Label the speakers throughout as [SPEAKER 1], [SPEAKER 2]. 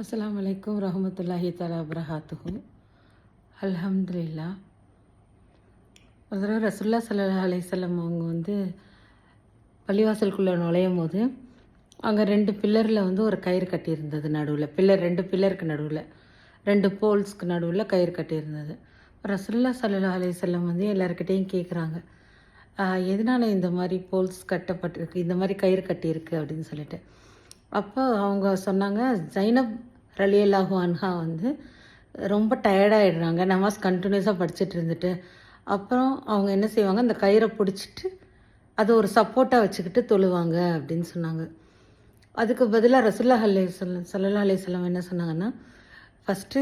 [SPEAKER 1] அஸ்ஸலாமு அலைக்கும் ரஹமத்துல்லாஹி தஆலா வபரகாத்துஹு. அல்ஹம்துலில்லாஹ். ஒரு தடவை ரசூலுல்லாஹ் ஸல்லல்லாஹு அலைஹி வஸல்லம் அவங்க பள்ளிவாசலுக்குள்ளே நுழையும் போது அங்கே 2 பில்லரில் ஒரு கயிறு கட்டியிருந்தது. நடுவில் பில்லர் 2 பில்லருக்கு நடுவில் 2 போல்ஸ்க்கு நடுவில் கயிறு கட்டியிருந்தது. ரசூலுல்லாஹ் ஸல்லல்லாஹு அலைஹி வஸல்லம் எல்லாருக்கிட்டேயும் கேட்குறாங்க, எதனால் இந்த மாதிரி போல்ஸ் கட்டப்பட்டிருக்கு, இந்த மாதிரி கயிறு கட்டியிருக்கு அப்படின்னு சொல்லிட்டு. அப்போ அவங்க சொன்னாங்க, ஜைனப் ரலியல்லாஹு அன்ஹா ரொம்ப டயர்டாகிடுறாங்க, நமாஸ் கண்டினியூஸாக படிச்சுட்டு இருந்துட்டு. அப்புறம் அவங்க என்ன செய்வாங்க, அந்த கயிறை பிடிச்சிட்டு அதை ஒரு சப்போர்ட்டாக வச்சுக்கிட்டு தொழுவாங்க அப்படின்னு சொன்னாங்க. அதுக்கு பதிலாக ரசூலுல்லாஹி ஸல்லல்லாஹு அலைஹி வஸல்லம் என்ன சொன்னாங்கன்னா, ஃபஸ்ட்டு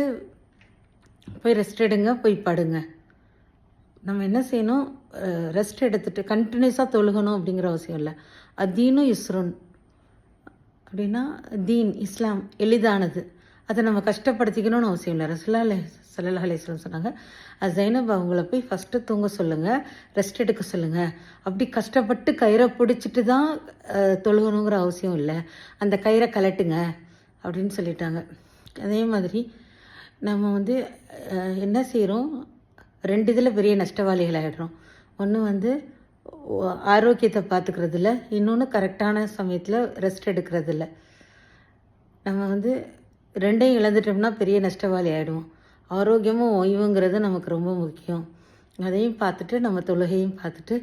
[SPEAKER 1] போய் ரெஸ்ட் எடுங்க, போய் படுங்க. நம்ம என்ன செய்யணும், ரெஸ்ட் எடுத்துகிட்டு கண்டினியூஸாக தொழுகணும் அப்படிங்கிற அவசியம் இல்லை. அதீனும் யுஸ்ருன் அப்படின்னா தீன் இஸ்லாம் எளிதானது, அதை நம்ம கஷ்டப்படுத்திக்கணும்னு அவசியம் இல்லை. ரசூலுல்லாஹி ஸல்லல்லாஹு அலைஹி வஸல்லம் சொன்னாங்க, ஜைனப் அவங்கள போய் ஃபஸ்ட்டு தூங்க சொல்லுங்கள், ரெஸ்ட் எடுக்க சொல்லுங்கள். அப்படி கஷ்டப்பட்டு கயிறை பிடிச்சிட்டு தான் தொழுகணுங்கிற அவசியம் இல்லை, அந்த கயிறை கலட்டுங்க அப்படின்னு சொல்லிட்டாங்க. அதே மாதிரி நம்ம என்ன செய்கிறோம், 2 இதில் பெரிய நஷ்டவாளிகள் ஆகிடுறோம். ஒன்று ஆரோக்கியத்தை பார்த்துக்கிறதில்ல, இன்னொன்று கரெக்டான சமயத்தில் ரெஸ்ட் எடுக்கிறதில்ல. நம்ம 2ஐயும் இழந்துட்டோம்னா பெரிய நஷ்டவாளி ஆகிடுவோம். ஆரோக்கியமும் ஓய்வுங்கிறது நமக்கு ரொம்ப முக்கியம். அதையும் பார்த்துட்டு நம்ம தொழுகையும் பார்த்துட்டு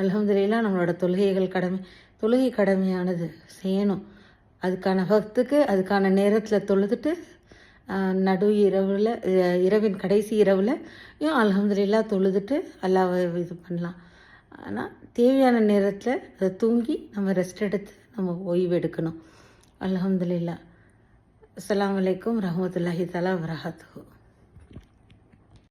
[SPEAKER 1] அல்ஹம்துலில்லாஹ் நம்மளோட தொழுகை கடமையானது செய்யணும். அதுக்கான வக்துக்கு அதுக்கான நேரத்தில் தொழுதுட்டு நடு இரவில் இரவின் கடைசி இரவில் அல்ஹம்துலில்லாஹ் தொழுதுட்டு அல்லாஹ்வை இது பண்ணலாம். ஆனால் தேவையான நேரத்தில் அதை தூங்கி நம்ம ரெஸ்ட் எடுத்து நம்ம ஓய்வு எடுக்கணும். அல்ஹம்துலில்லாஹ். அஸ்ஸலாமு அலைக்கும் ரஹமத்துல்லாஹி தஆலா வபரகாத்துஹு.